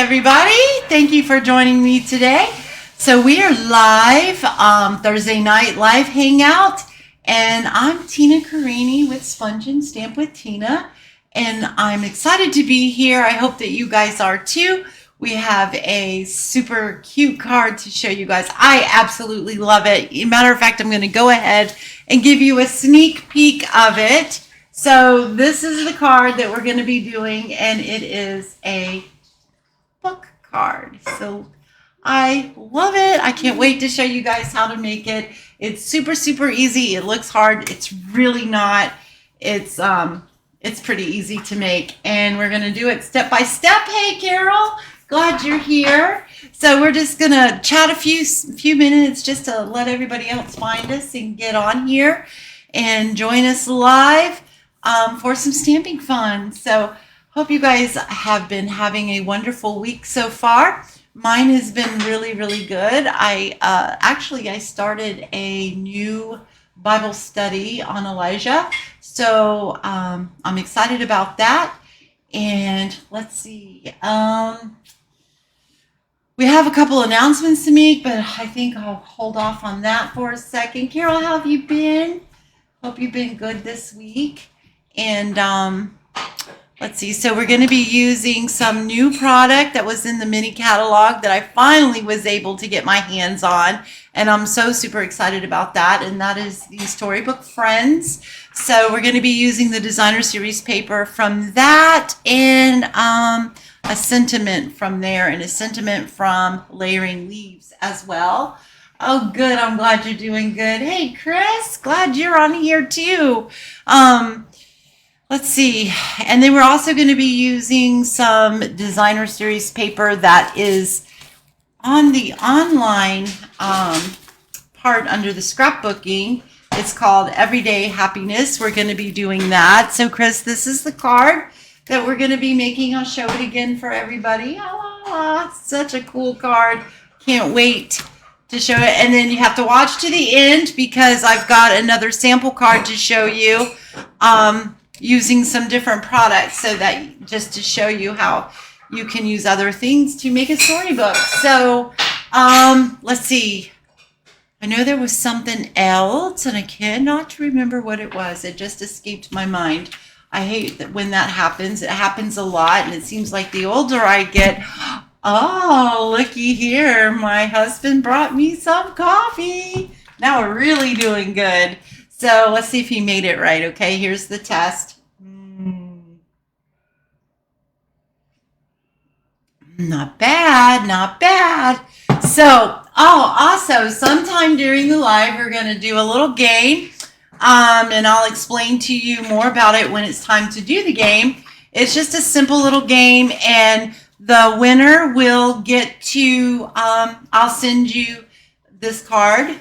everybody. Thank you for joining me today. So we are live, Thursday night live hangout, and I'm Tina Carini with Sponge and Stamp with Tina, and I'm excited to be here. I hope that you guys are too. We have a super cute card to show you guys. I absolutely love it. Matter of fact, I'm going to go ahead and give you a sneak peek of it. So this is the card that we're going to be doing, and it is a book card. So I love it. I can't wait to show you guys how to make it. It's super, super easy. It looks hard. It's really not. It's pretty easy to make, and we're going to do it step by step. Hey, Carol, glad you're here. So we're just going to chat a few minutes just to let everybody else find us and get on here and join us live for some stamping fun. So hope you guys have been having a wonderful week so far. Mine has been really, really good. I started a new Bible study on Elijah. So I'm excited about that. And let's see. We have a couple announcements to make, but I think I'll hold off on that for a second. Carol, how have you been? Hope you've been good this week. And let's see. So we're going to be using some new product that was in the mini catalog that I finally was able to get my hands on. And I'm so super excited about that. And that is the Storybook Friends. So we're going to be using the designer series paper from that, and a sentiment from there, and a sentiment from Layering Leaves as well. Oh, good. I'm glad you're doing good. Hey, Chris, glad you're on here too. Let's see. And then we're also going to be using some designer series paper that is on the online part under the scrapbooking. It's called Everyday Happiness. We're going to be doing that. So, Chris, this is the card that we're going to be making. I'll show it again for everybody. Oh, such a cool card. Can't wait to show it. And then you have to watch to the end because I've got another sample card to show you. Using some different products, so that just to show you how you can use other things to make a storybook. So let's see. I know there was something else, and I cannot remember what it was. It just escaped my mind. I hate that when that happens. It happens a lot, and it seems like the older I get. Oh, looky here. My husband brought me some coffee. Now we're really doing good. So let's see if he made it right. Okay, here's the test. Not bad, not bad. So, also, sometime during the live, we're going to do a little game. And I'll explain to you more about it when it's time to do the game. It's just a simple little game, and the winner will get to, I'll send you this card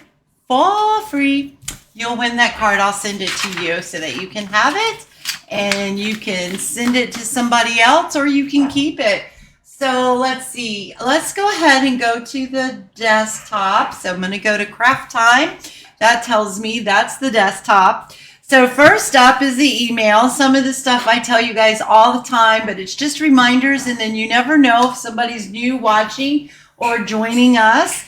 for free. You'll win that card. I'll send it to you so that you can have it, and you can send it to somebody else, or you can keep it. So let's see. Let's go ahead and go to the desktop. So I'm going to go to Craft Time. That tells me that's the desktop. So first up is the email. Some of the stuff I tell you guys all the time, but it's just reminders, and then you never know if somebody's new watching or joining us.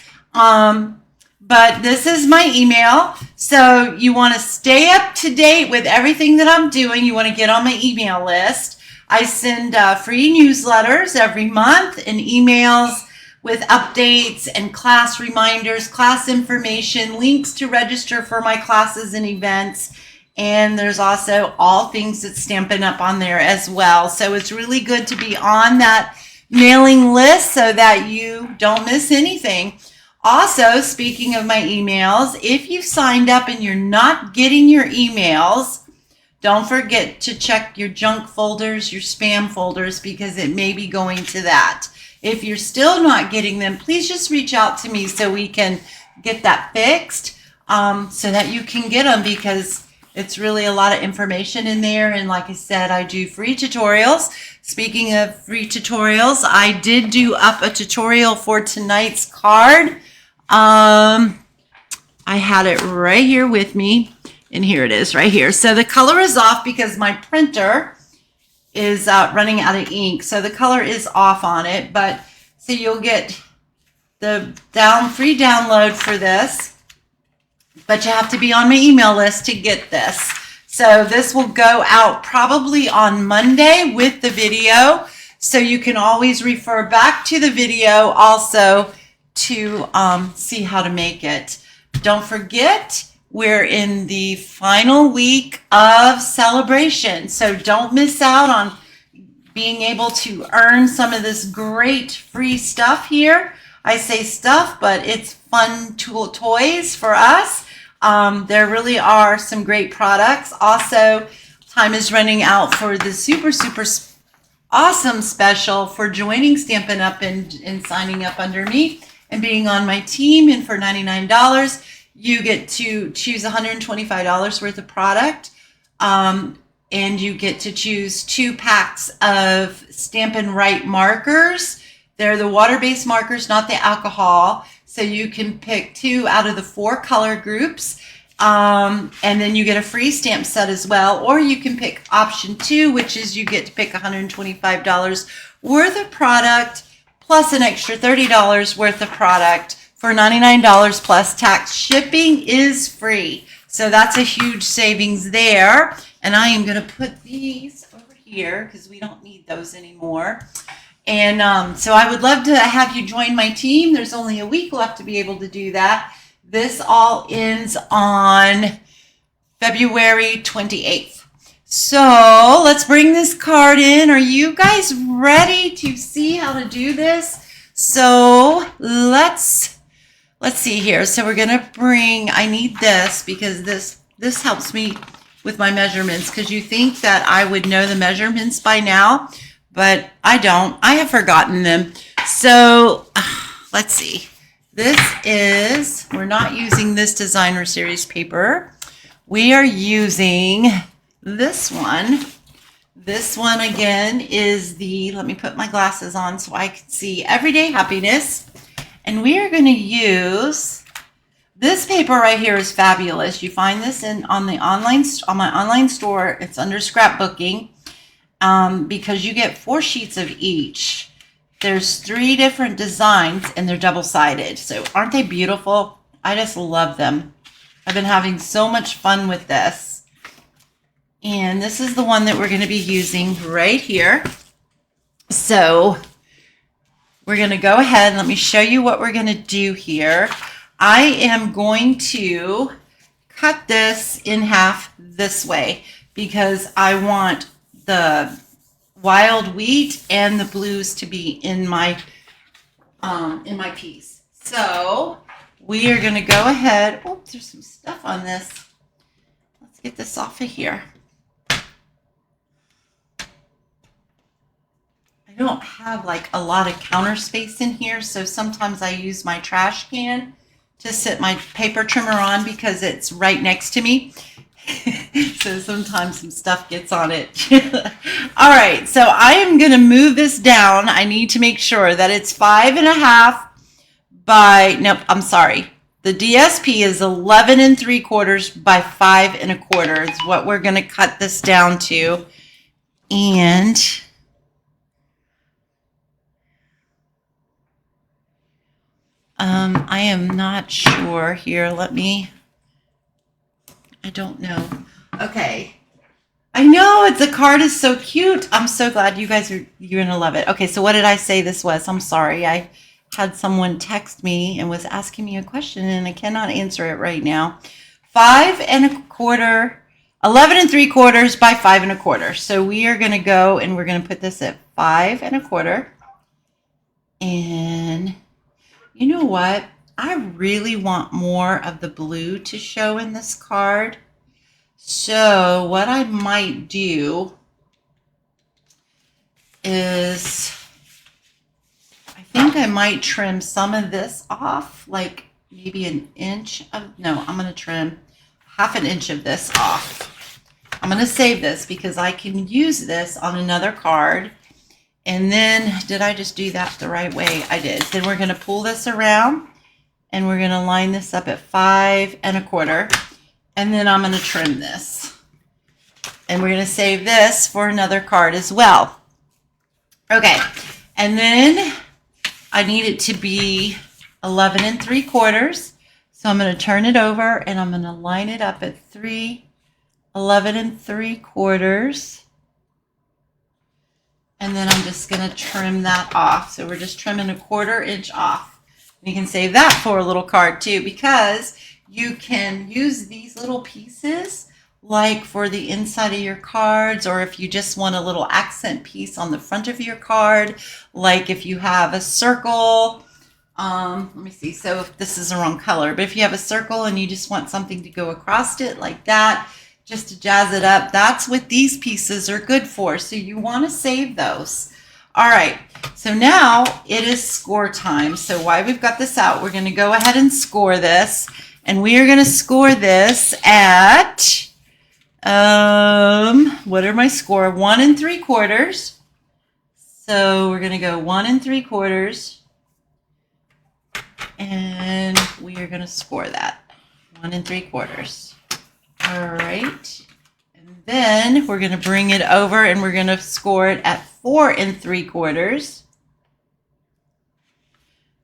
But this is my email. So you want to stay up to date with everything that I'm doing. You want to get on my email list. I send free newsletters every month and emails with updates and class reminders, class information, links to register for my classes and events. And there's also all things that's Stampin' Up! On there as well. So it's really good to be on that mailing list so that you don't miss anything. Also, speaking of my emails, if you've signed up and you're not getting your emails, don't forget to check your junk folders, your spam folders, because it may be going to that. If you're still not getting them, please just reach out to me so we can get that fixed, so that you can get them, because it's really a lot of information in there. And like I said, I do free tutorials. Speaking of free tutorials, I did do up a tutorial for tonight's card. I had it right here with me. And here it is right here. So the color is off because my printer is running out of ink. So the color is off on it, but so you'll get the free download for this, but you have to be on my email list to get this. So this will go out probably on Monday with the video. So you can always refer back to the video also to see how to make it. Don't forget, we're in the final week of celebration. So don't miss out on being able to earn some of this great free stuff here. I say stuff, but it's fun toys for us. There really are some great products. Also, time is running out for the super awesome special for joining Stampin' Up! and signing up under me and being on my team. And for $99, you get to choose $125 worth of product. And you get to choose 2 packs of Stampin' Write markers. They're the water-based markers, not the alcohol. So you can pick 2 out of the 4 color groups. And then you get a free stamp set as well. Or you can pick option 2, which is you get to pick $125 worth of product plus an extra $30 worth of product for $99 plus tax. Shipping is free. So that's a huge savings there. And I am going to put these over here because we don't need those anymore. And so I would love to have you join my team. There's only a week left to be able to do that. This all ends on February 28th. So let's bring this card in. Are you guys ready to see how to do this? So let's see here. So we're going to bring, I need this because this helps me with my measurements, because you think that I would know the measurements by now, but I don't. I have forgotten them. So let's see. This is, we're not using this designer series paper. We are using this one. This one again is the, let me put my glasses on so I can see, Everyday Happiness. And we are going to use this paper right here. Is fabulous. You find this on my online store. It's under scrapbooking because you get 4 sheets of each. There's 3 different designs and they're double-sided. So aren't they beautiful? I just love them. I've been having so much fun with this. And this is the one that we're going to be using right here. So we're going to go ahead and let me show you what we're going to do here. I am going to cut this in half this way because I want the wild wheat and the blues to be in my piece. So we are going to go ahead. Oh, there's some stuff on this. Let's get this off of here. I don't have like a lot of counter space in here, so sometimes I use my trash can to sit my paper trimmer on because it's right next to me. So sometimes some stuff gets on it. All right, so I am going to move this down. I need to make sure that it's 5.5 by, nope, I'm sorry. The DSP is 11 3/4 by 5 1/4 is what we're going to cut this down to. And I am not sure here. I don't know. Okay. I know the card is so cute. I'm so glad you're going to love it. Okay, so what did I say this was? I'm sorry. I had someone text me and was asking me a question and I cannot answer it right now. 5 1/4, 11 3/4 by 5 1/4. So we are going to go and we're going to put this at 5 1/4. And you know what? I really want more of the blue to show in this card. So what I might do is I think I might trim some of this off, like maybe an inch of, no, I'm going to trim 1/2 inch of this off. I'm going to save this because I can use this on another card. And then, did I just do that the right way? I did. Then we're going to pull this around and we're going to line this up at 5 1/4. And then I'm going to trim this. And we're going to save this for another card as well. Okay, and then I need it to be 11 3/4. So I'm going to turn it over and I'm going to line it up at 11 3/4. And then I'm just going to trim that off. So we're just trimming a 1/4 inch off. You can save that for a little card too, because you can use these little pieces like for the inside of your cards, or if you just want a little accent piece on the front of your card, like if you have a circle. Let me see. So if this is the wrong color, but if you have a circle and you just want something to go across it like that, just to jazz it up, that's what these pieces are good for. So you want to save those. All right, so now it is score time. So while we've got this out, we're going to go ahead and score this. And we are going to score this at, what are my score? 1 3/4. So we're going to go 1 3/4. And we are going to score that 1 3/4. All right. And then we're going to bring it over and we're going to score it at 4 3/4.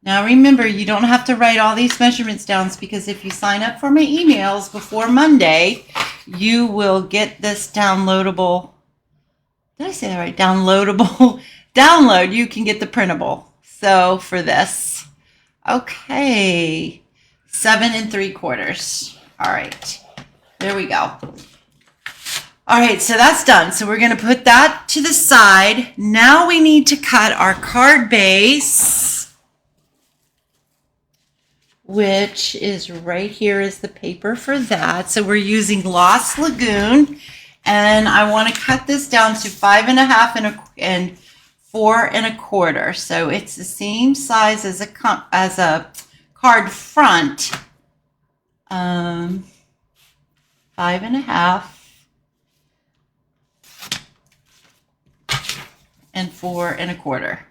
Now remember, you don't have to write all these measurements down, because if you sign up for my emails before Monday, you will get this downloadable. Did I say that right? Downloadable download. You can get the printable. So for this, okay, 7 3/4. All right, there we go. All right, so that's done. So we're going to put that to the side. Now we need to cut our card base, which is right here is the paper for that. So we're using Lost Lagoon, and I want to cut this down to 5 1/2 and 4 1/4. So it's the same size as a card front. 5 1/2 and 4 1/4.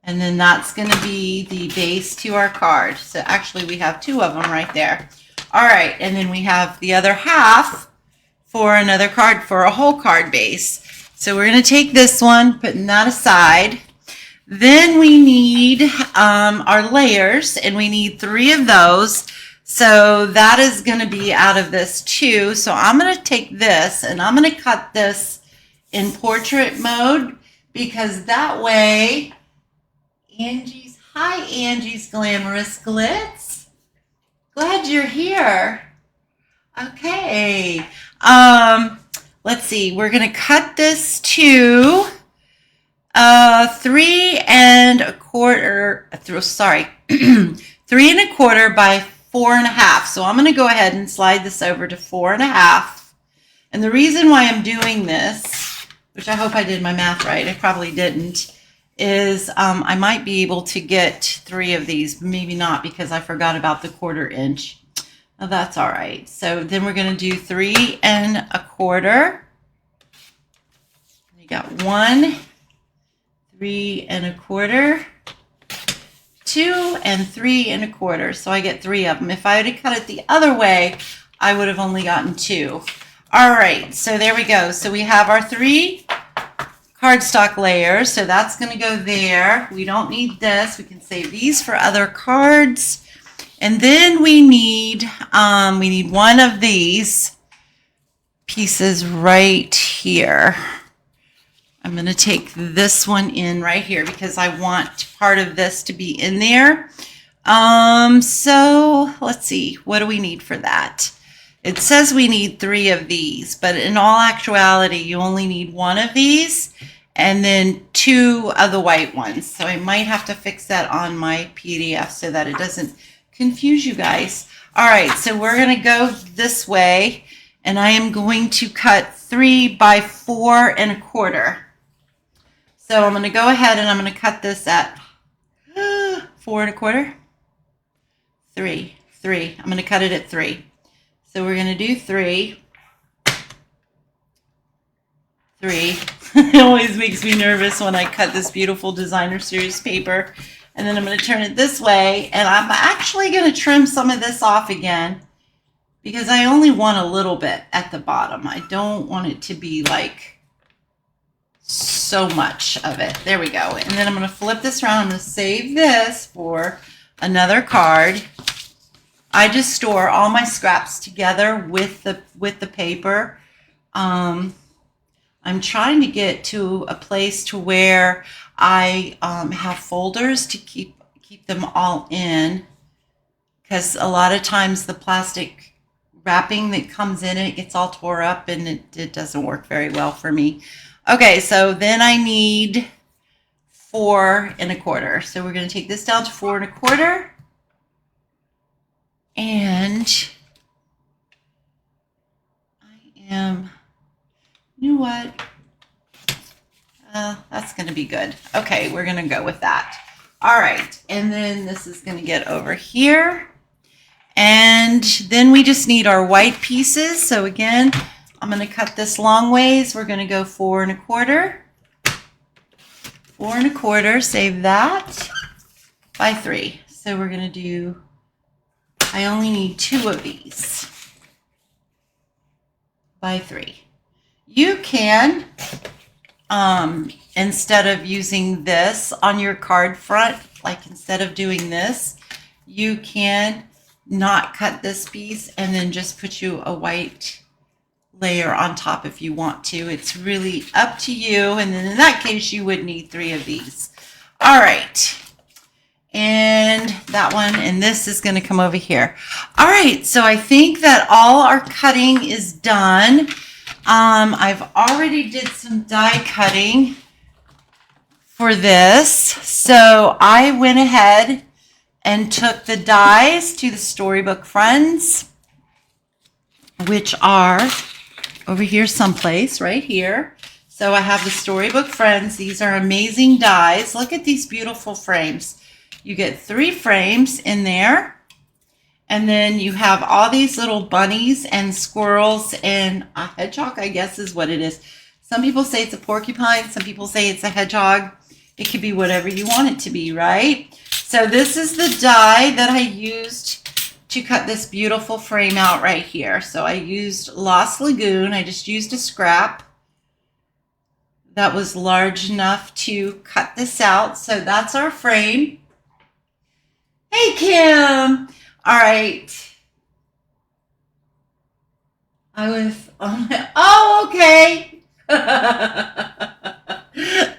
And then that's going to be the base to our card. So actually we have 2 of them right there. All right, and then we have the other half for another card, for a whole card base. So we're going to take this one, putting that aside. Then we need our layers, and we need 3 of those. So that is going to be out of this too. So I'm going to take this and I'm going to cut this in portrait mode, because that way hi Angie's Glamorous Glitz. Glad you're here. Okay. Let's see. We're going to cut this to 3 1/4. Sorry, 3 1/4 by 4 1/2. So I'm going to go ahead and slide this over to 4 1/2. And the reason why I'm doing this, which I hope I did my math right, I probably didn't, is I might be able to get 3 of these, but maybe not, because I forgot about the 1/4 inch. Oh, that's all right. So then we're going to do 3 1/4. You got 1, 3 1/4, 2, and 3 1/4. So I get 3 of them. If I had cut it the other way, I would have only gotten 2. All right, so there we go. So we have our 3 cardstock layers, so that's going to go there. We don't need this. We can save these for other cards. And then we need 1 of these pieces right here. I'm going to take this one in right here because I want part of this to be in there. So let's see, what do we need for that? It says we need 3 of these, but in all actuality, you only need 1 of these and then 2 of the white ones. So I might have to fix that on my PDF so that it doesn't confuse you guys. All right, so we're going to go this way, and I am going to cut 3 by 4 1/4. So I'm going to go ahead and I'm going to cut this at 4 1/4. 3. I'm going to cut it at 3. So we're going to do 3. It always makes me nervous when I cut this beautiful designer series paper. And then I'm going to turn it this way, and I'm actually going to trim some of this off again because I only want a little bit at the bottom. I don't want it to be like so much of it. There we go. And then I'm going to flip this around. I'm going to save this for another card. I just store all my scraps together with the paper. I'm trying to get to a place to where I have folders to keep them all in, because a lot of times the plastic wrapping that comes in it gets all tore up and it doesn't work very well for me. Okay, so then I need 4 1/4. So we're going to take this down to 4 1/4. And you know what? That's going to be good. Okay, we're going to go with that. All right, and then this is going to get over here. And then we just need our white pieces. So again, I'm going to cut this long ways. We're going to go 4 1/4. 4 1/4, save that, by 3. So we're going to do, I only need 2 of these, by 3. You can, instead of using this on your card front, like instead of doing this, you can not cut this piece and then just put you a white layer on top if you want to. It's really up to you. And then in that case, you would need 3 of these. All right. And that one, and this is going to come over here. All right. So I think that all our cutting is done. I've already did some die cutting for this. So I went ahead and took the dies to the Storybook Friends, which are over here someplace, right here. So I have the Storybook Friends. These are amazing dies. Look at these beautiful frames. You get 3 frames in there. And then you have all these little bunnies and squirrels and a hedgehog, I guess is what it is. Some people say it's a porcupine. Some people say it's a hedgehog. It could be whatever you want it to be, right? So this is the die that I used to cut this beautiful frame out right here. So I used Lost Lagoon. I just used a scrap that was large enough to cut this out. So that's our frame. Hey, Kim. All right. I was on my, oh, okay.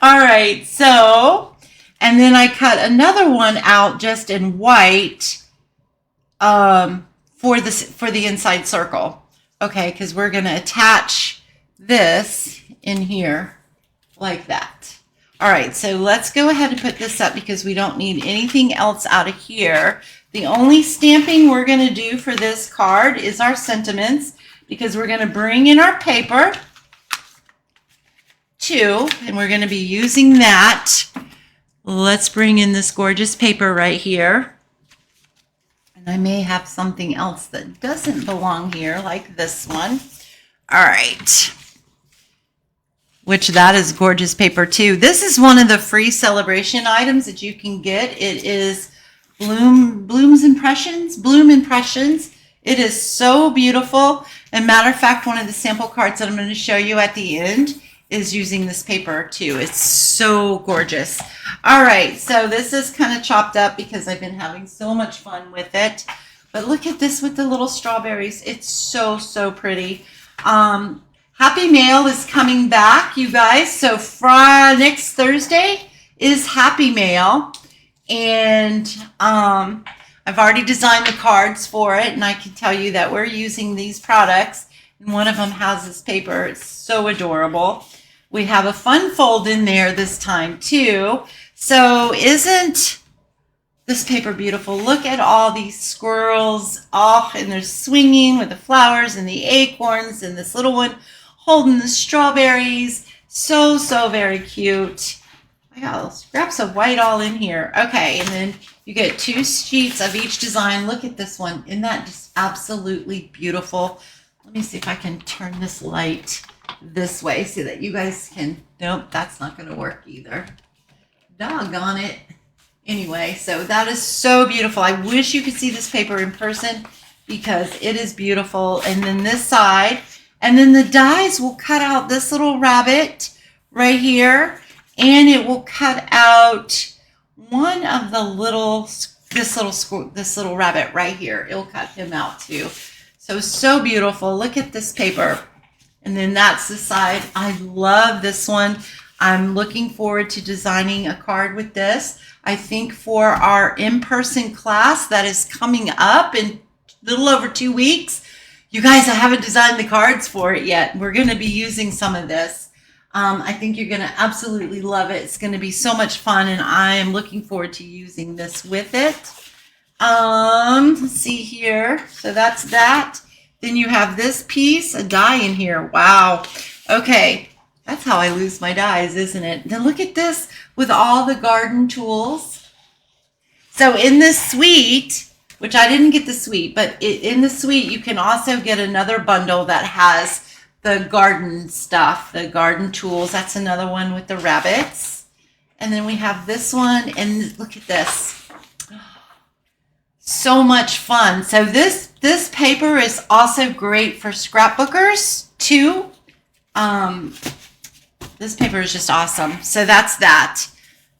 All right. So, and then I cut another one out just in white for the inside circle. Okay, because we're going to attach this in here like that. All right, so let's go ahead and put this up because we don't need anything else out of here. The only stamping we're going to do for this card is our sentiments, because we're going to bring in our paper too, and we're going to be using that. Let's bring in this gorgeous paper right here. And I may have something else that doesn't belong here, like this one. All right. Which that is gorgeous paper too. This is one of the free celebration items that you can get. It is Bloom Impressions. It is so beautiful. And matter of fact, one of the sample cards that I'm going to show you at the end is using this paper too. It's so gorgeous. All right, so this is kind of chopped up because I've been having so much fun with it. But look at this with the little strawberries. It's so, so pretty. Happy Mail is coming back, you guys. So next Thursday is Happy Mail. And I've already designed the cards for it. And I can tell you that we're using these products. And one of them has this paper. It's so adorable. We have a fun fold in there this time too. So isn't this paper beautiful? Look at all these squirrels. Oh, and they're swinging with the flowers and the acorns and this little one holding the strawberries. So, so very cute. I got scraps of white all in here. Okay, and then you get 2 sheets of each design. Look at this one. Isn't that just absolutely beautiful? Let me see if I can turn this light this way so that you guys can, nope, that's not going to work either. Doggone it. Anyway, so that is so beautiful. I wish you could see this paper in person because it is beautiful. And then this side, and then the dies will cut out this little rabbit right here, and it will cut out one of the this little rabbit right here. It'll cut him out too. So beautiful. Look at this paper. And then that's the side. I love this one. I'm looking forward to designing a card with this. I think for our in-person class that is coming up in a little over 2 weeks, you guys, I haven't designed the cards for it yet. We're going to be using some of this. I think you're going to absolutely love it. It's going to be so much fun, and I am looking forward to using this with it. Let's see here. So that's that. Then you have this piece, a die in here. Wow. Okay. That's how I lose my dies, isn't it? Then look at this with all the garden tools. So in this suite, which I didn't get the suite, but in the suite, you can also get another bundle that has the garden stuff, the garden tools. That's another one with the rabbits. And then we have this one, and look at this. So much fun. So this paper is also great for scrapbookers too. This paper is just awesome. So that's that.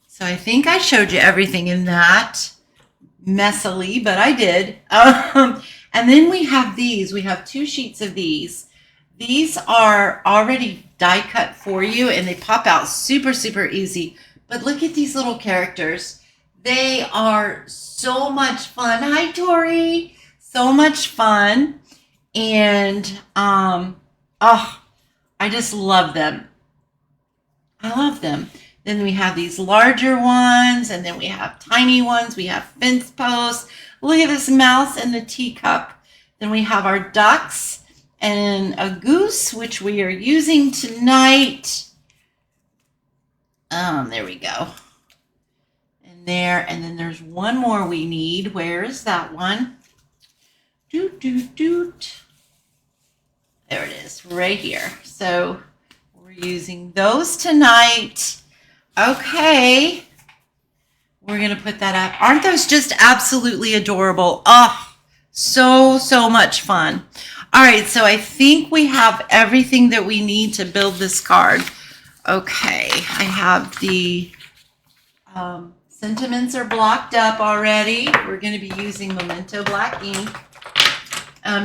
So I think I showed you everything in that messily, but I did. And then we have these. We have 2 sheets of these. These are already die cut for you, and they pop out super easy. But look at these little characters. They are so much fun. Hi, Tori. So much fun. And I just love them. I love them. Then we have these larger ones, and then we have tiny ones. We have fence posts. Look at this mouse and the teacup. Then we have our ducks and a goose, which we are using tonight. There we go. And there, and then there's one more we need. Where is that one? Doot. There it is, right here. So we're using those tonight. Okay. We're going to put that up. Aren't those just absolutely adorable? Oh, so much fun. All right, so I think we have everything that we need to build this card. Okay, I have the sentiments are blocked up already. We're going to be using Memento Black ink.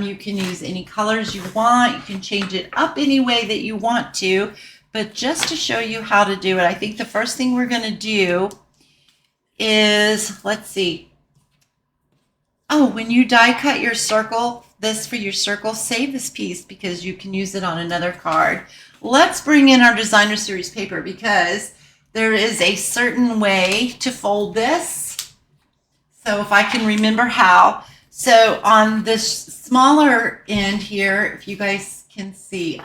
You can use any colors you want. You can change it up any way that you want to. But just to show you how to do it, I think the first thing we're going to do is, let's see. Oh, when you die cut your circle, this for your circle, save this piece because you can use it on another card. Let's bring in our designer series paper because there is a certain way to fold this. So if I can remember how. So on this smaller end here, if you guys can see,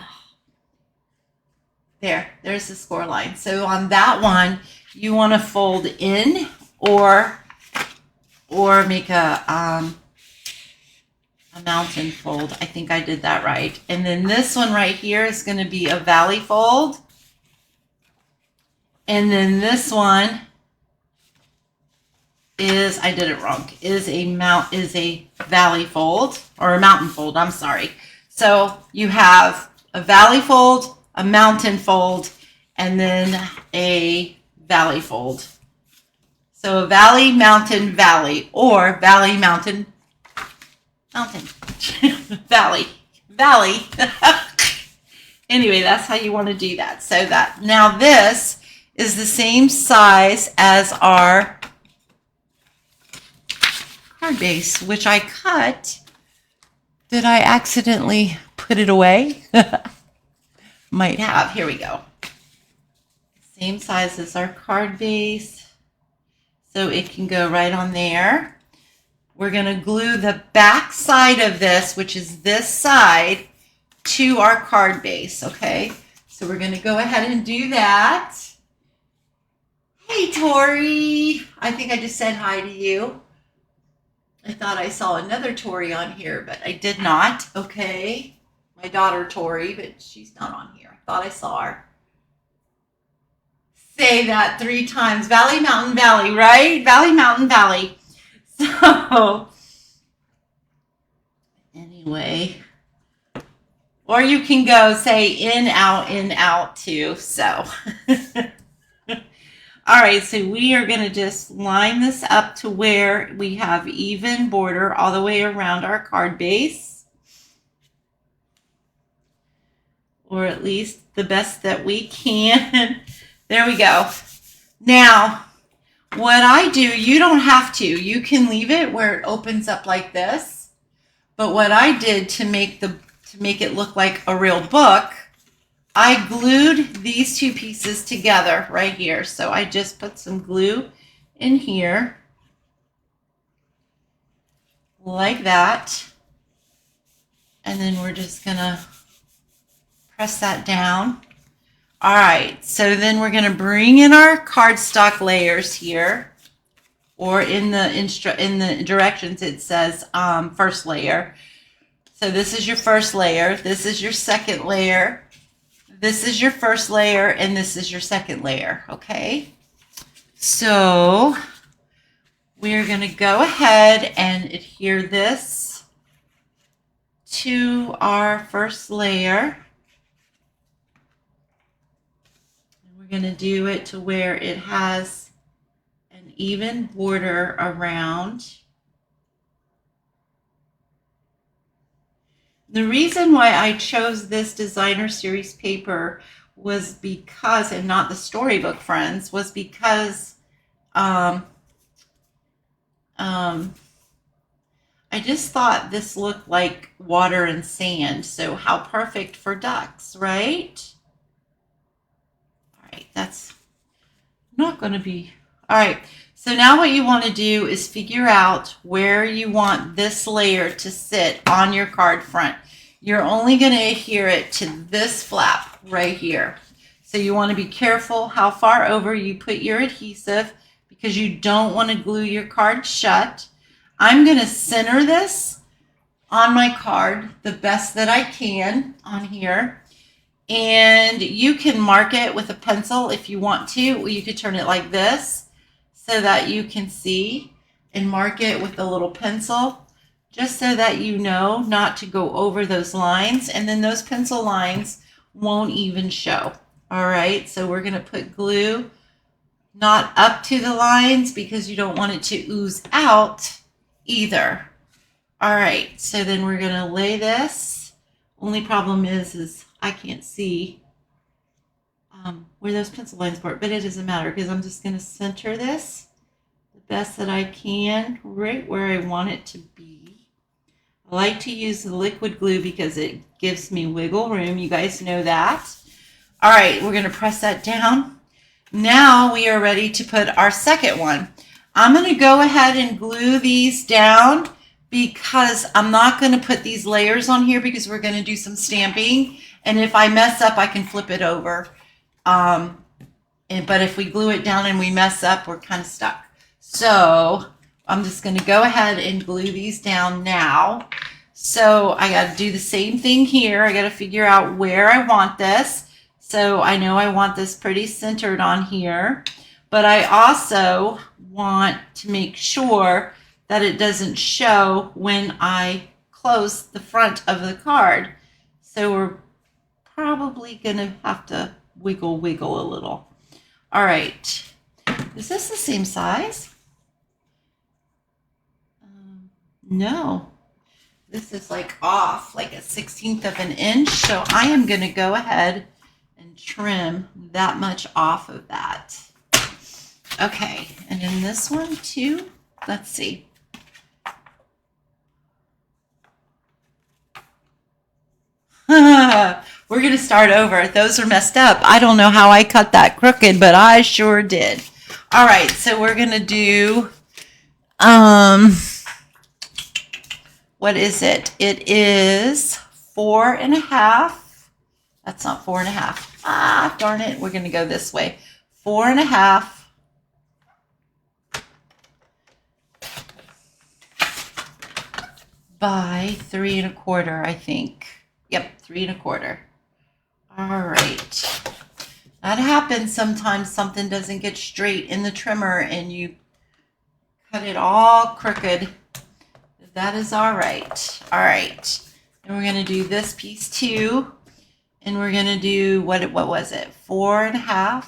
there's the score line. So on that one, you want to fold in or make a mountain fold. I think I did that right. And then this one right here is going to be a valley fold. And then this one is, I did it wrong, is a valley fold, or a mountain fold, I'm sorry. So you have a valley fold, a mountain fold, and then a valley fold. So a valley, mountain, valley, or valley, mountain, mountain, valley. Anyway, that's how you want to do that. So that, now this is the same size as our card base, which I cut. Did I accidentally put it away? Might have. Here we go. Same size as our card base. So it can go right on there. We're going to glue the back side of this, which is this side, to our card base, okay? So we're going to go ahead and do that. Hey, Tori. I think I just said hi to you. I thought I saw another Tori on here, but I did not. Okay. My daughter, Tori, but she's not on here. I thought I saw her. Say that 3 times. Valley, mountain, valley, right? Valley, mountain, valley. So Anyway, or you can go say in, out too. So, all right, so we are going to just line this up to where we have even border all the way around our card base, or at least the best that we can. There we go. Now, what I do, you don't have to. You can leave it where it opens up like this. But what I did to make it look like a real book, I glued these two pieces together right here. So I just put some glue in here like that. And then we're just gonna press that down. All right, so then we're gonna bring in our cardstock layers here, or in the directions it says first layer. So this is your first layer, this is your second layer, this is your first layer, and this is your second layer, okay? So we're gonna go ahead and adhere this to our first layer. And we're gonna do it to where it has an even border around. The reason why I chose this designer series paper was because, and not the Storybook Friends, was because I just thought this looked like water and sand. So how perfect for ducks, right? All right, that's not going to be, all right. So now what you want to do is figure out where you want this layer to sit on your card front. You're only going to adhere it to this flap right here. So you want to be careful how far over you put your adhesive because you don't want to glue your card shut. I'm going to center this on my card the best that I can on here. And you can mark it with a pencil if you want to, or you could turn it like this so that you can see, and mark it with a little pencil just so that you know not to go over those lines, and then those pencil lines won't even show. All right, so we're going to put glue not up to the lines because you don't want it to ooze out either. All right, so then we're going to lay this. Only problem is I can't see where those pencil lines were, but it doesn't matter because I'm just going to center this the best that I can right where I want it to be. I like to use the liquid glue because it gives me wiggle room. You guys know that. All right, we're going to press that down. Now we are ready to put our second one. I'm going to go ahead and glue these down because I'm not going to put these layers on here because we're going to do some stamping. And if I mess up, I can flip it over. But if we glue it down and we mess up, we're kind of stuck. So I'm just going to go ahead and glue these down now. So I got to do the same thing here. I got to figure out where I want this. So I know I want this pretty centered on here, but I also want to make sure that it doesn't show when I close the front of the card. So we're probably going to have to wiggle a little. All right. Is this the same size? No. This is like off, like a 1/16 of an inch. So I am going to go ahead and trim that much off of that. Okay. And in this one too, let's see. We're going to start over. Those are messed up. I don't know how I cut that crooked, but I sure did. All right, so we're going to do, what is it? It is 4.5. That's not 4.5. Ah, darn it. We're going to go this way. 4.5 by 3.25, I think. Yep, 3.25. All right. That happens sometimes. Something doesn't get straight in the trimmer and you cut it all crooked. That is all right. All right. And we're going to do this piece too. And we're going to do, what was it? 4.5.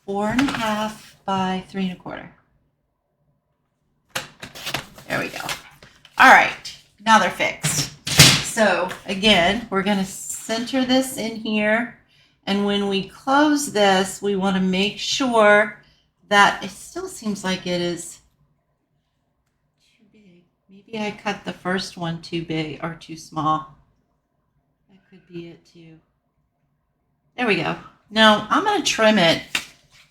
4.5 by 3.25. There we go. All right, now they're fixed. So again, we're going to center this in here. And when we close this, we want to make sure that it still seems like it is too big. Maybe I cut the first one too big or too small. That could be it too. There we go. Now I'm going to trim it.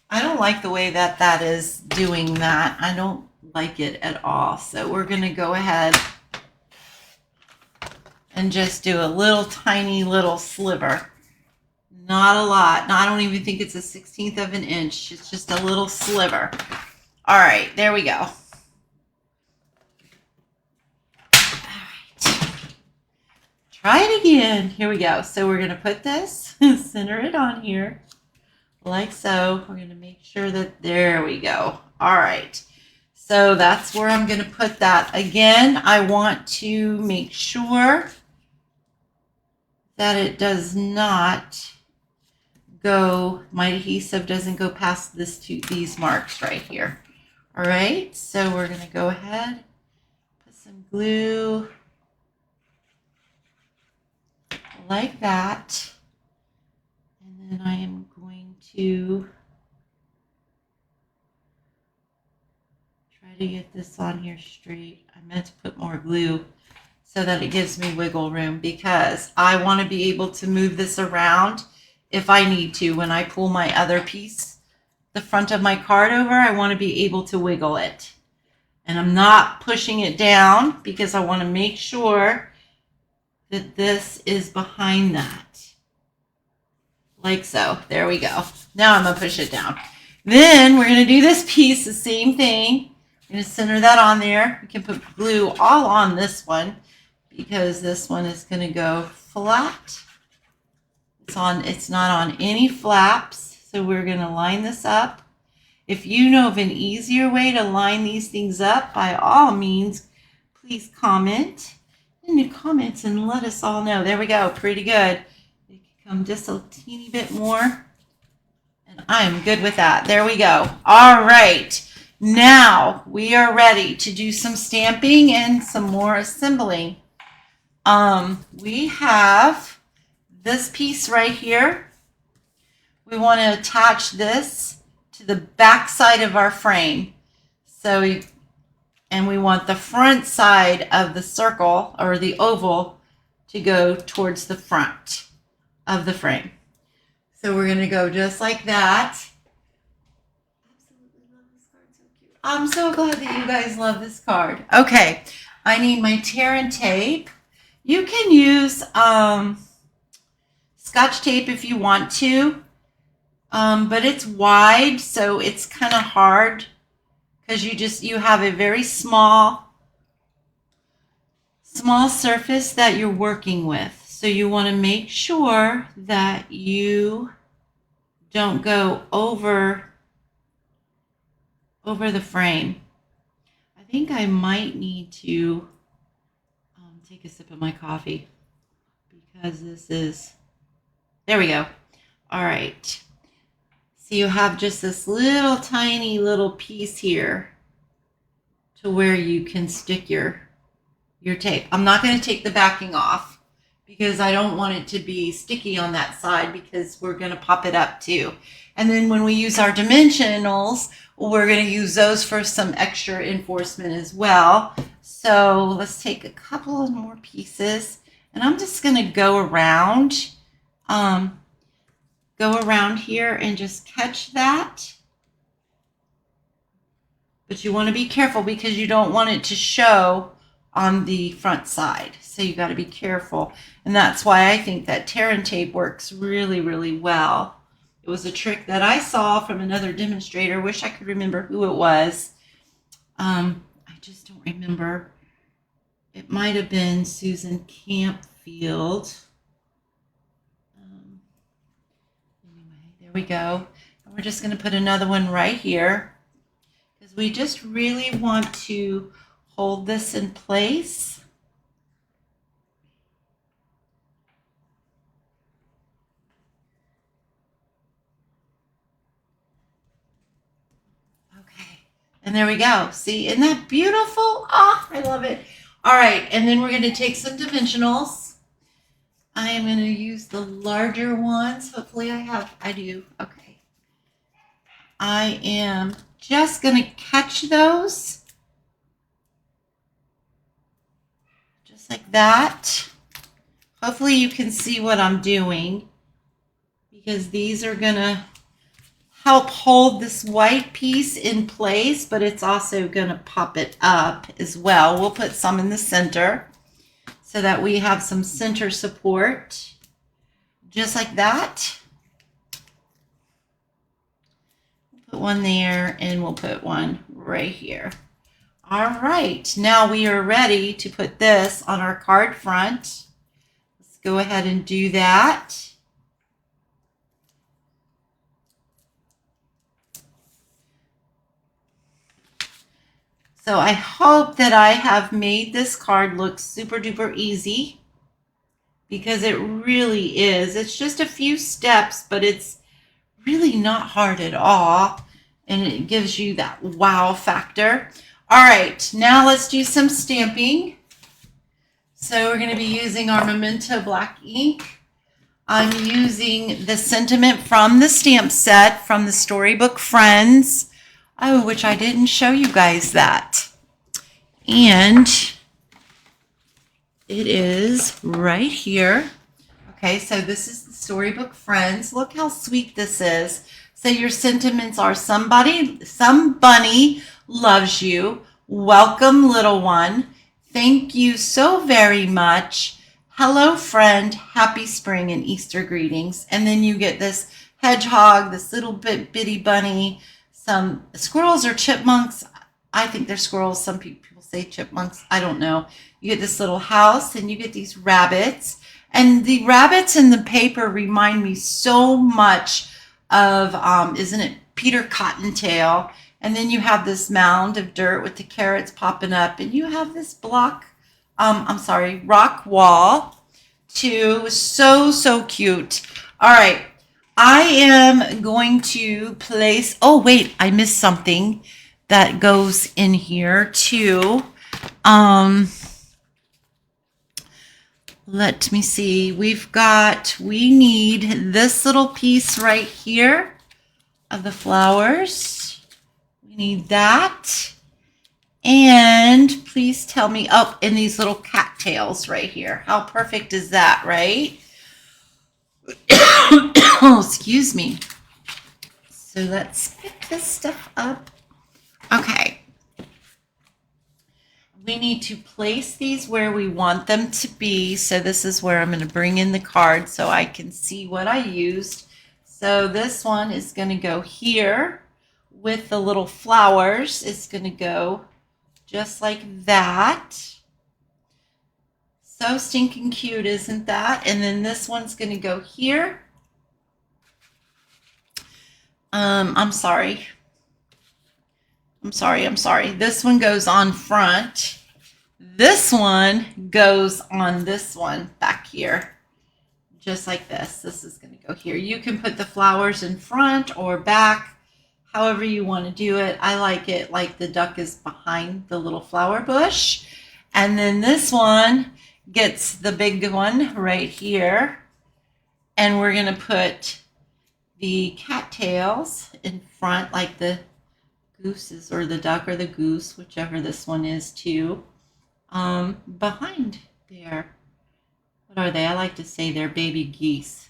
I don't like the way that that is doing that. I don't like it at all. So we're going to go ahead and just do a little tiny little sliver. Not a lot. No, I don't even think it's a 1/16 of an inch. It's just a little sliver. All right, there we go. All right. Try it again. Here we go. So we're going to put this, center it on here, like so. We're going to make sure that, there we go. All right. So that's where I'm going to put that. Again, I want to make sure that it does not go, my adhesive doesn't go past these marks right here. All right, so we're going to go ahead, put some glue like that. And then I am going to try to get this on here straight. I meant to put more glue so that it gives me wiggle room, because I want to be able to move this around if I need to. When I pull my other piece, the front of my card over, I want to be able to wiggle it. And I'm not pushing it down because I want to make sure that this is behind that. Like so. There we go. Now I'm going to push it down. Then we're going to do this piece, the same thing. I'm going to center that on there. We can put glue all on this one, because this one is going to go flat. It's not on any flaps. So we're going to line this up. If you know of an easier way to line these things up, by all means, please comment in the comments and let us all know. There we go. Pretty good. It can come just a teeny bit more. And I'm good with that. There we go. All right. Now we are ready to do some stamping and some more assembling. We have this piece right here. We want to attach this to the back side of our frame. And we want the front side of the circle or the oval to go towards the front of the frame. So we're going to go just like that. Absolutely love this card. So cute. I'm so glad that you guys love this card. Okay, I need my tear and tape. You can use Scotch tape if you want to, but it's wide, so it's kind of hard because you have a very small surface that you're working with. So you want to make sure that you don't go over the frame. I think I might need to take a sip of my coffee, because this is, there we go. All right. So you have just this little tiny little piece here to where you can stick your tape. I'm not going to take the backing off because I don't want it to be sticky on that side, because we're going to pop it up too. And then when we use our dimensionals, we're going to use those for some extra enforcement as well. So let's take a couple of more pieces, and I'm just going to go around here and just catch that. But you want to be careful because you don't want it to show on the front side. So you got to be careful. And that's why I think that tear and tape works really, really well. It was a trick that I saw from another demonstrator. Wish I could remember who it was. I just don't remember. It might have been Susan Campfield. Anyway, there we go. And we're just going to put another one right here, because We just really want to hold this in place. Okay, and there we go. See, isn't that beautiful? Ah, I love it. All right, and then we're going to take some dimensionals. I am going to use the larger ones. Hopefully I do. Okay. I am just going to catch those. Just like that. Hopefully you can see what I'm doing, because these are going to help hold this white piece in place, but it's also going to pop it up as well. We'll put some in the center so that we have some center support, just like that. Put one there, and we'll put one right here. All right, now we are ready to put this on our card front. Let's go ahead and do that. So I hope that I have made this card look super duper easy, because it really is. It's just a few steps, but it's really not hard at all, and it gives you that wow factor. All right, now let's do some stamping. So we're going to be using our Memento black ink. I'm using the sentiment from the stamp set from the Storybook Friends. Oh, which I didn't show you guys that. And it is right here. Okay, so this is the Storybook Friends. Look how sweet this is. So your sentiments are some bunny loves you. Welcome, little one. Thank you so very much. Hello, friend. Happy spring and Easter greetings. And then you get this hedgehog, this little bitty bunny, some squirrels or chipmunks. I think they're squirrels. Some people say chipmunks. I don't know. You get this little house, and you get these rabbits. And the rabbits in the paper remind me so much of, isn't it Peter Cottontail? And then you have this mound of dirt with the carrots popping up, and you have this rock wall too. So cute. All right. I am going to place, oh wait, I missed something that goes in here too. Let me see. We need this little piece right here of the flowers. We need that. And please tell me, oh, and these little cattails right here. How perfect is that, right? Oh, excuse me. So let's pick this stuff up. Okay. We need to place these where we want them to be. So this is where I'm going to bring in the card so I can see what I used. So this one is going to go here with the little flowers. It's going to go just like that. So stinking cute, isn't that? And then this one's going to go here. I'm sorry. This one goes on front. This one goes on this one back here. Just like this. This is going to go here. You can put the flowers in front or back, however you want to do it. I like it like the duck is behind the little flower bush. And then this one gets the big one right here. And we're going to put the cattails in front, like the gooses or the duck or the goose, whichever this one is too, behind there. What are they? I like to say they're baby geese.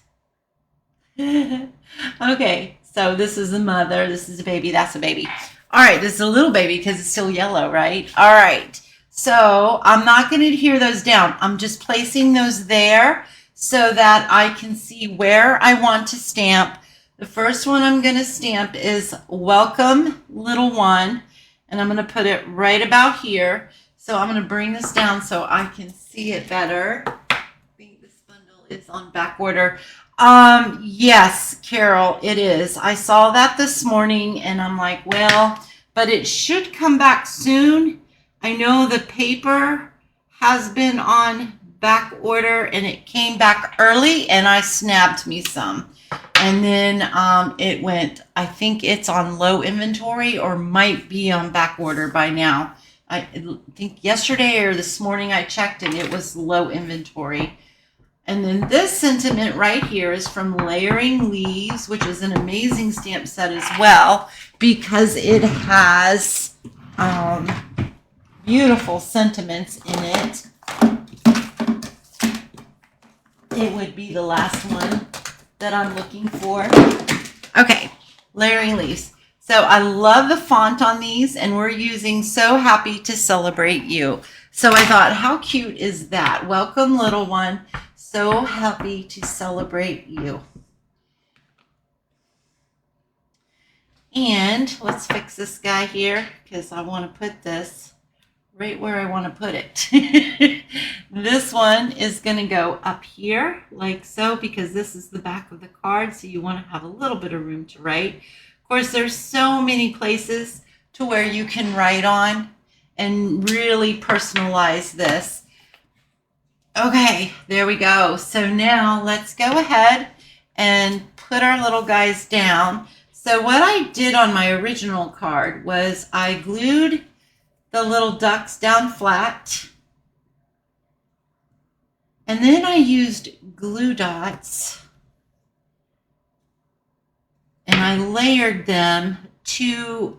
Okay, so this is the mother, this is a baby, that's a baby. All right, this is a little baby because it's still yellow, right? All right, so I'm not going to adhere those down. I'm just placing those there so that I can see where I want to stamp. The first one I'm going to stamp is Welcome, Little One, and I'm going to put it right about here. So I'm going to bring this down so I can see it better. I think this bundle is on back order. Yes, Carol, it is. I saw that this morning, and I'm like, well, but it should come back soon. I know the paper has been on back order and it came back early and I snapped me some. And then it went, I think it's on low inventory or might be on back order by now. I think yesterday or this morning I checked and it was low inventory. And then this sentiment right here is from Layering Leaves, which is an amazing stamp set as well, because it has beautiful sentiments in it. It would be the last one that I'm looking for. Okay, Layering Leaves. So I love the font on these, and we're using So Happy to Celebrate You. So I thought, how cute is that? Welcome, little one. So happy to celebrate you. And let's fix this guy here because I want to put this right where I want to put it. This one is going to go up here like so because this is the back of the card. So you want to have a little bit of room to write. Of course, there's so many places to where you can write on and really personalize this. Okay, there we go. So now let's go ahead and put our little guys down. So what I did on my original card was I glued the little ducks down flat. And then I used glue dots and I layered them to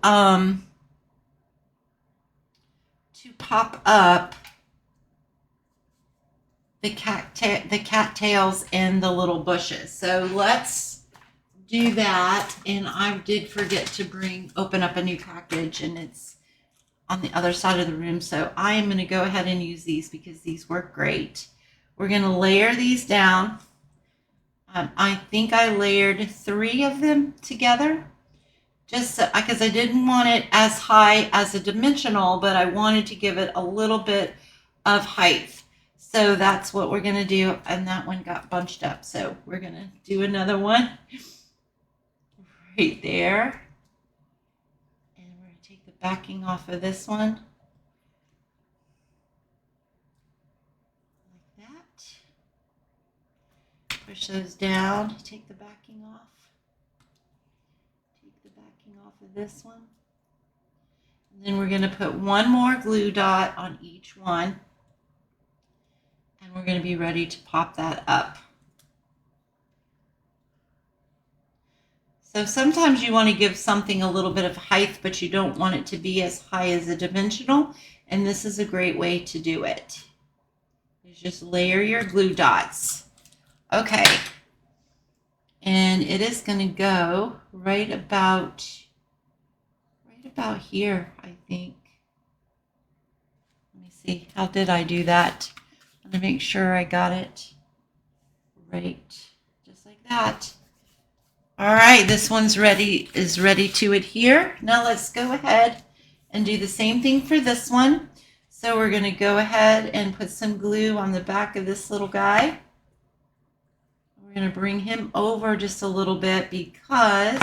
pop up the cattails and the little bushes. So let's do that. And I did forget to open up a new package and it's on the other side of the room. So I am going to go ahead and use these because these work great. We're going to layer these down. I think I layered 3 of them together just because I didn't want it as high as a dimensional, but I wanted to give it a little bit of height. So that's what we're going to do. And that one got bunched up. So we're going to do another one right there. And we're going to take the backing off of this one. Like that. Push those down. Take the backing off. Take the backing off of this one. And then we're going to put one more glue dot on each one. And we're going to be ready to pop that up. So sometimes you want to give something a little bit of height, but you don't want it to be as high as a dimensional. And this is a great way to do it. You just layer your glue dots. Okay. And it is going to go right about here, I think. Let me see. How did I do that? I'm going to make sure I got it right, just like that. All right, this one's ready to adhere. Now let's go ahead and do the same thing for this one. So we're going to go ahead and put some glue on the back of this little guy. We're going to bring him over just a little bit because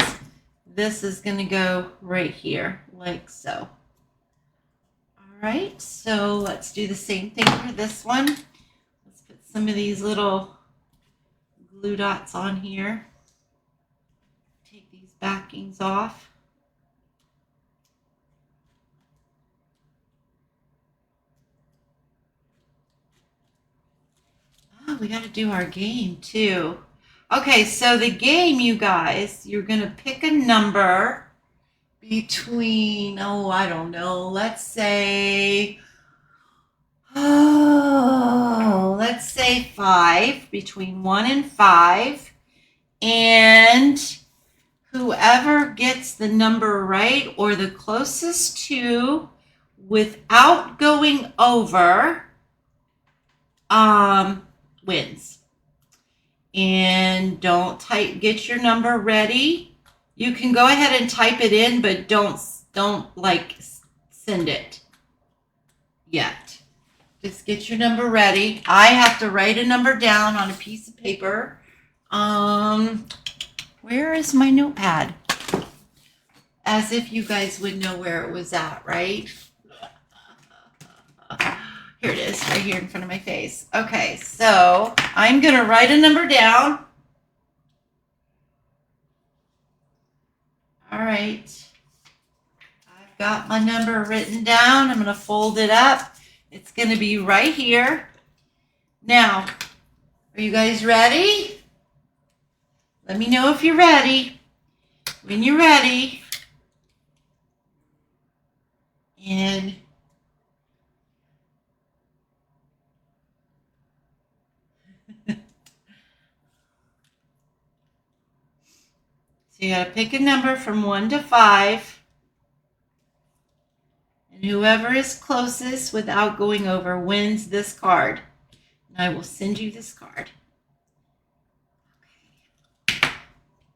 this is going to go right here, like so. All right, so let's do the same thing for this one. Let's put some of these little glue dots on here. Take these backings off. Oh, we got to do our game too. Okay, so the game, you guys, you're going to pick a number between, oh, I don't know, let's say 5, between 1 and 5. And whoever gets the number right or the closest to without going over wins. And get your number ready. You can go ahead and type it in, but don't like send it yet. Just get your number ready. I have to write a number down on a piece of paper. Where is my notepad? as if you guys would know where it was at, right? Here it is, right here in front of my face. Okay, so I'm going to write a number down. All right. I've got my number written down. I'm going to fold it up. It's going to be right here. Now, are you guys ready? Let me know if you're ready. When you're ready. And so you got to pick a number from 1 to 5. And whoever is closest without going over wins this card. And I will send you this card. Okay.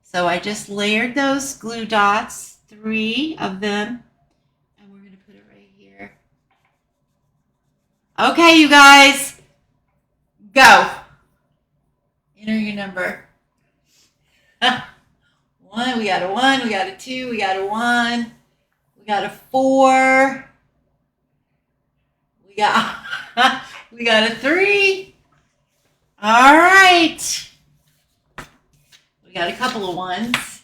So I just layered those glue dots, 3 of them. And we're going to put it right here. Okay, you guys. Go. Enter your number. 1, we got a 1, we got a 2, we got a 1, we got a 4, we got a 3. All right. We got a couple of 1s.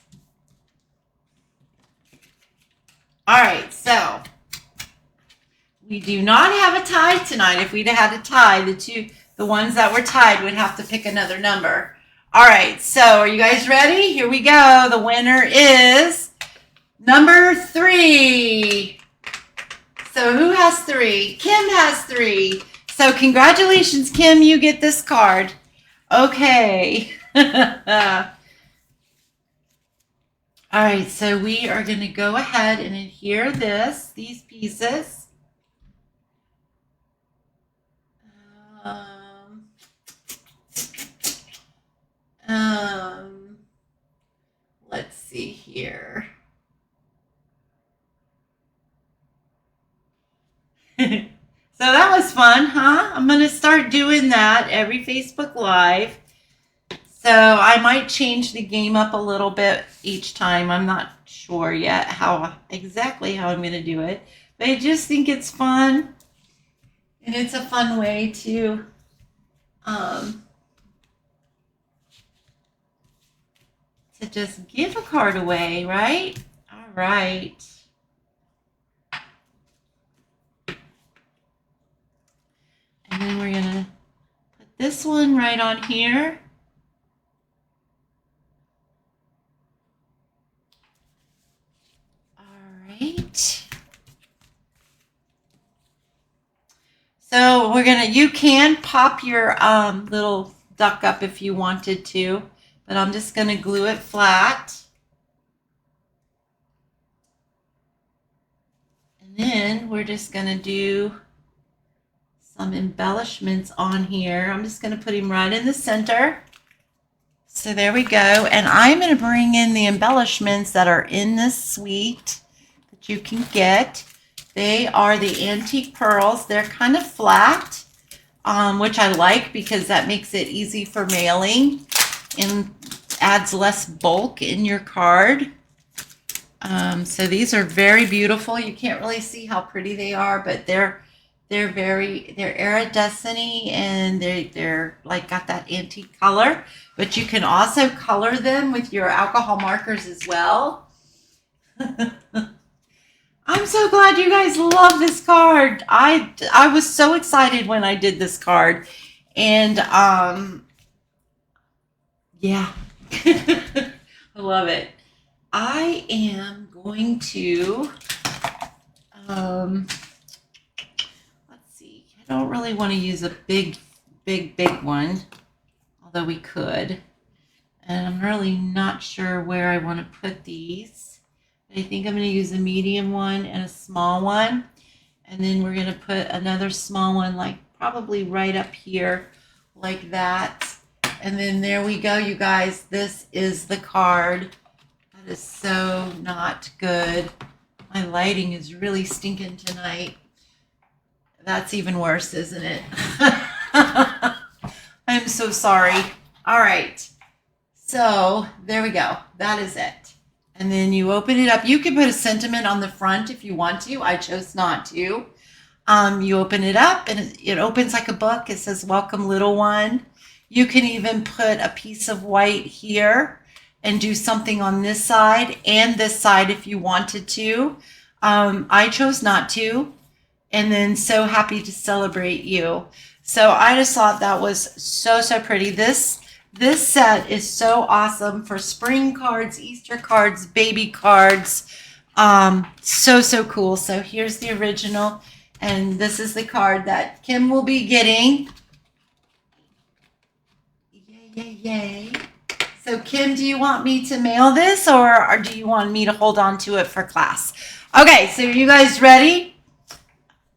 All right, so we do not have a tie tonight. If we'd had a tie, the ones that were tied would have to pick another number. All right, so are you guys ready? Here we go. The winner is number 3. So who has 3? Kim has 3. So congratulations, Kim, you get this card. Okay. All right, so we are going to go ahead and adhere these pieces. Let's see here. So that was fun, huh? I'm going to start doing that every Facebook Live. So I might change the game up a little bit each time. I'm not sure yet exactly how I'm going to do it. But I just think it's fun. And it's a fun way to just give a card away, right? All right. And then we're going to put this one right on here. All right. So you can pop your little duck up if you wanted to, but I'm just going to glue it flat. And then we're just going to do some embellishments on here. I'm just going to put him right in the center. So there we go. And I'm going to bring in the embellishments that are in this suite that you can get. They are the antique pearls. They're kind of flat, which I like because that makes it easy for mailing and adds less bulk in your card. So these are very beautiful. You can't really see how pretty they are, but they're iridescent and they're like got that antique color. But you can also color them with your alcohol markers as well. I'm so glad you guys love this card. I was so excited when I did this card. And yeah. I love it. I am going to let's see. I don't really want to use a big one, although we could. And I'm really not sure where I want to put these. I think I'm going to use a medium one and a small one. And then we're going to put another small one, like probably right up here, like that. And then there we go, you guys. This is the card. That is so not good. My lighting is really stinking tonight. That's even worse, isn't it? I'm so sorry. All right. So there we go. That is it. And then you open it up. You can put a sentiment on the front if you want to. I chose not to. You open it up and it opens like a book. It says, "Welcome, little one." You can even put a piece of white here and do something on this side and this side if you wanted to. I chose not to. And then "So happy to celebrate you." So I just thought that was so, so pretty. This set is so awesome for spring cards, Easter cards, baby cards. So, so cool. So here's the original. And this is the card that Kim will be getting. Yay, yay, yay. So Kim, do you want me to mail this or do you want me to hold on to it for class? Okay, so are you guys ready?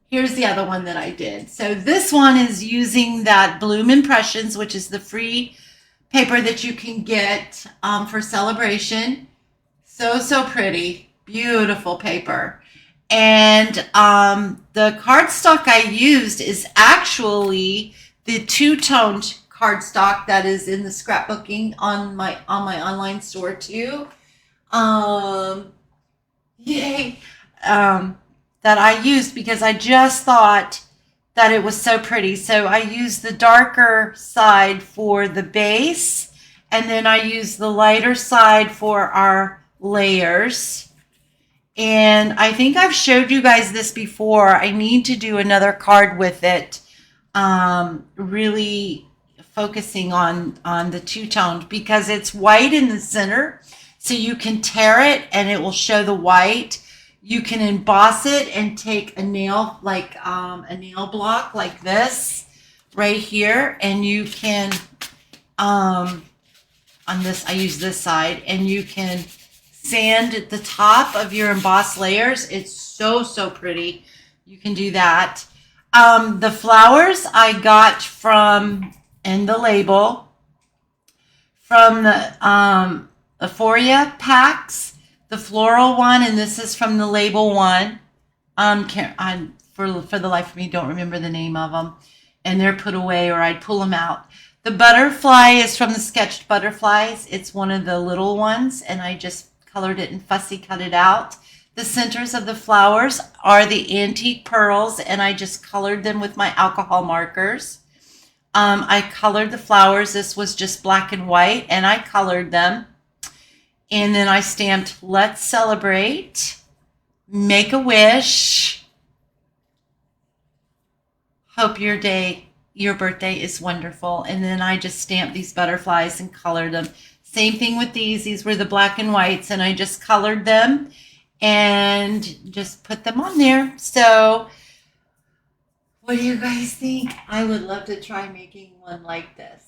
Here's the other one that I did. So this one is using that Bloom Impressions, which is the free paper that you can get for celebration. So, so pretty. Beautiful paper. And the cardstock I used is actually the two-toned cardstock that is in the scrapbooking on my online store too. Yay! That I used because I just thought that it was so pretty. So I used the darker side for the base, and then I used the lighter side for our layers. And I think I've showed you guys this before. I need to do another card with it, really focusing on the two-toned because it's white in the center. So you can tear it and it will show the white. You can emboss it and take a nail, like a nail block like this right here. And you can, on this, I use this side, and you can sand at the top of your embossed layers. It's so, so pretty. You can do that. The flowers I got from, and the label, from the Euphoria packs. The floral one, and this is from the label one. For the life of me, don't remember the name of them, and they're put away, or I'd pull them out. The butterfly is from the Sketched Butterflies. It's one of the little ones, and I just colored it and fussy cut it out. The centers of the flowers are the antique pearls, and I just colored them with my alcohol markers. I colored the flowers. This was just black and white, and I colored them. And then I stamped "Let's Celebrate," "Make a Wish," "Hope your birthday is wonderful." And then I just stamped these butterflies and colored them. Same thing with these. These were the black and whites, and I just colored them and just put them on there. So what do you guys think? I would love to try making one like this.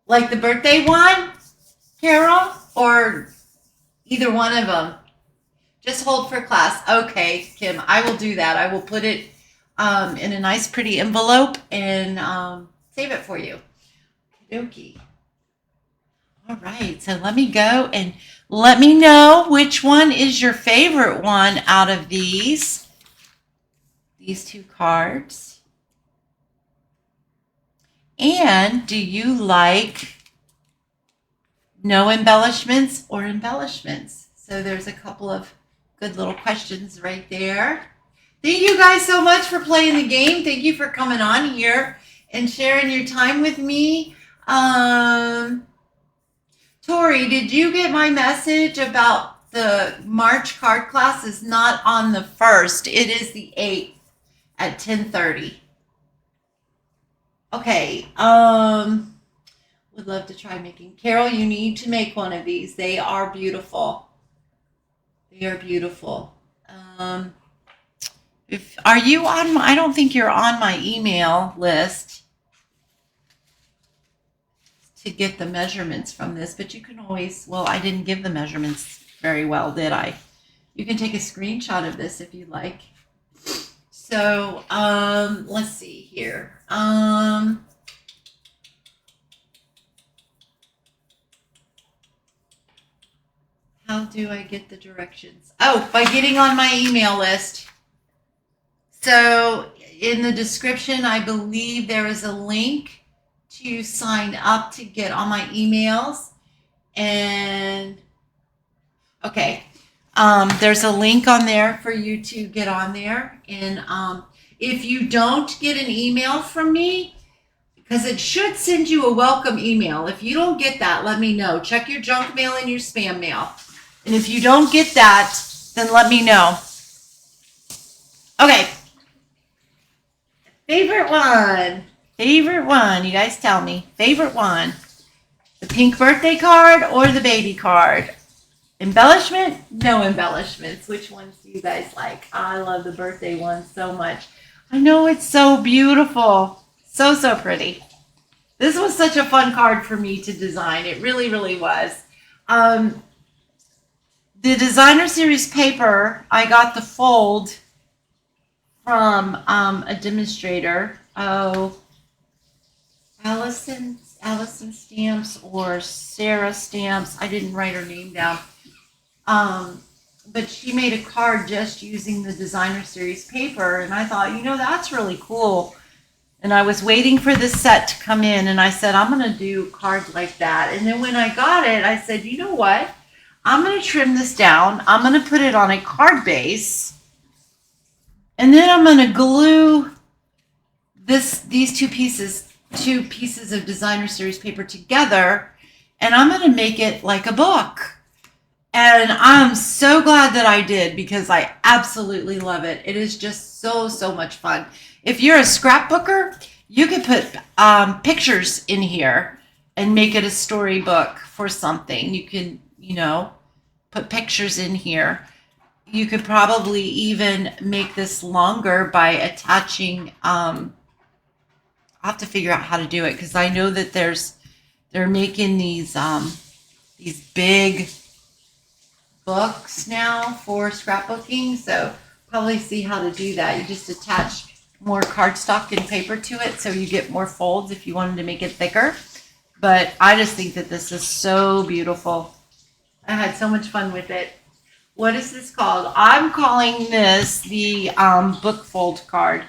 Like the birthday one, Carol, or either one of them? Just hold for class. Okay, Kim, I will do that. I will put it in a nice pretty envelope and save it for you. Okie dokie. All right, so let me go and let me know which one is your favorite one out of these two cards. And do you like no embellishments or embellishments? So there's a couple of good little questions right there. Thank you guys so much for playing the game. Thank you for coming on here and sharing your time with me. Tori, did you get my message about the March card class? Is not on the 1st. It is the 8th at 10:30. Okay. Would love to try making. Carol, you need to make one of these. They are beautiful. They are beautiful. Are you on I don't think you're on my email list to get the measurements from this, but you can always, well, I didn't give the measurements very well, did I? You can take a screenshot of this if you like. So, let's see here. How do I get the directions? Oh, by getting on my email list. So in the description, I believe there is a link to sign up to get on my emails. And Okay. There's a link on there for you to get on there. And if you don't get an email from me, because it should send you a welcome email. If you don't get that, let me know. Check your junk mail and your spam mail. And if you don't get that, then let me know. Okay. Favorite one. Favorite one. You guys tell me. Favorite one. The pink birthday card or the baby card? Embellishment? No embellishments. Which ones do you guys like? I love the birthday one so much. I know it's so beautiful. So, so pretty. This was such a fun card for me to design. It really, really was. The designer series paper, I got the fold from a demonstrator. Oh, Allison Stamps or Sarah Stamps. I didn't write her name down. But she made a card just using the designer series paper, and I thought, that's really cool. And I was waiting for this set to come in, and I said, I'm going to do cards like that. And then when I got it, I said, you know what? I'm going to trim this down. I'm going to put it on a card base, and then I'm going to glue these two pieces of designer series paper together, and I'm going to make it like a book. And I'm so glad that I did, because I absolutely love it. It is just so, so much fun. If you're a scrapbooker, you could put pictures in here and make it a storybook for something. You can, put pictures in here. You could probably even make this longer by attaching, I'll have to figure out how to do it, because I know that they're making these big books now for scrapbooking, so probably see how to do that. You just attach more cardstock and paper to it, so you get more folds if you wanted to make it thicker. But I just think that this is so beautiful. I had so much fun with it. What is this called? I'm calling this the book fold card.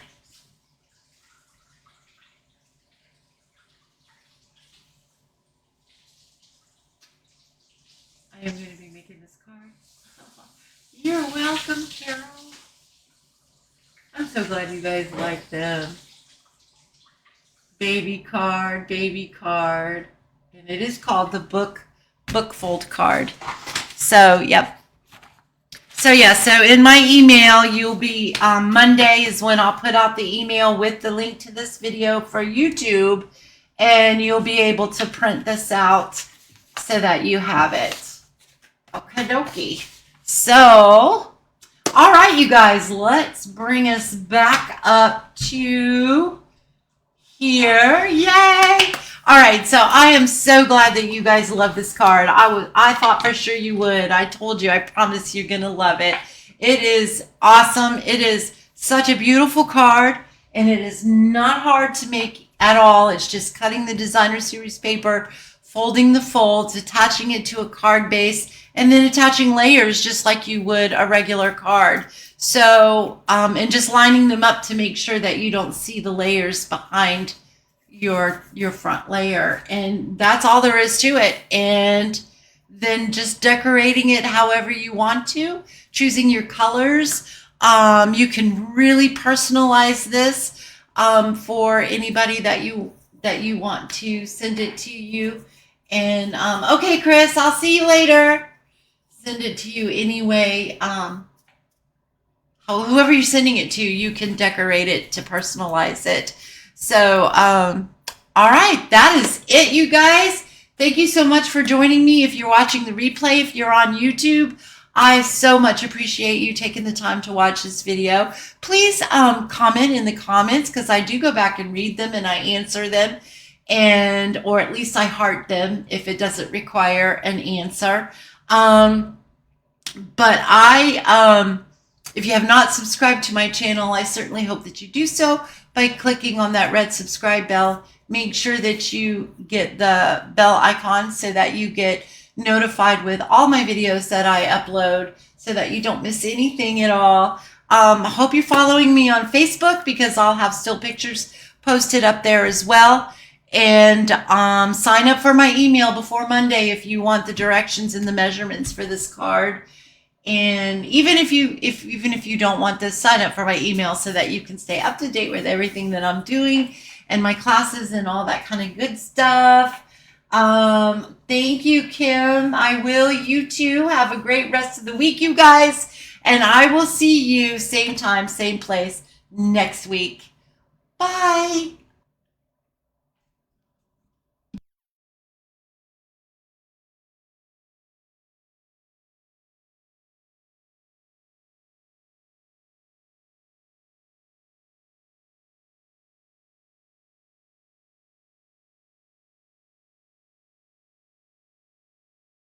I am going to be making this card. You're welcome, Carol. I'm so glad you guys like them. Baby card. And it is called the book fold card. So, yep. So in my email, you'll be, Monday is when I'll put out the email with the link to this video for YouTube, and you'll be able to print this out so that you have it. Okie dokie. So, all right, you guys, let's bring us back up to here. Yay! All right, so I am so glad that you guys love this card. I thought for sure you would. I told you, I promise you're gonna love it. It is awesome. It is such a beautiful card, and it is not hard to make at all. It's just cutting the designer series paper, folding the folds, attaching it to a card base, and then attaching layers just like you would a regular card. So, and just lining them up to make sure that you don't see the layers behind your front layer. And that's all there is to it. And then just decorating it however you want to, choosing your colors. You can really personalize this for anybody that you want to send it to you. And okay, Chris, I'll see you later. Send it to you anyway. Whoever you're sending it to, you can decorate it to personalize it. So, all right, that is it, you guys. Thank you so much for joining me. If you're watching the replay, if you're on YouTube, I so much appreciate you taking the time to watch this video. Please comment in the comments, because I do go back and read them and I answer them, or at least I heart them if it doesn't require an answer. But if you have not subscribed to my channel, I certainly hope that you do so by clicking on that red subscribe bell. Make sure that you get the bell icon so that you get notified with all my videos that I upload, so that you don't miss anything at all. I hope you're following me on Facebook, because I'll have still pictures posted up there as well. And sign up for my email before Monday if you want the directions and the measurements for this card. And even if you don't want this, sign up for my email so that you can stay up to date with everything that I'm doing and my classes and all that kind of good stuff. Thank you, Kim. I will. You too. Have a great rest of the week, you guys. And I will see you same time, same place next week. Bye.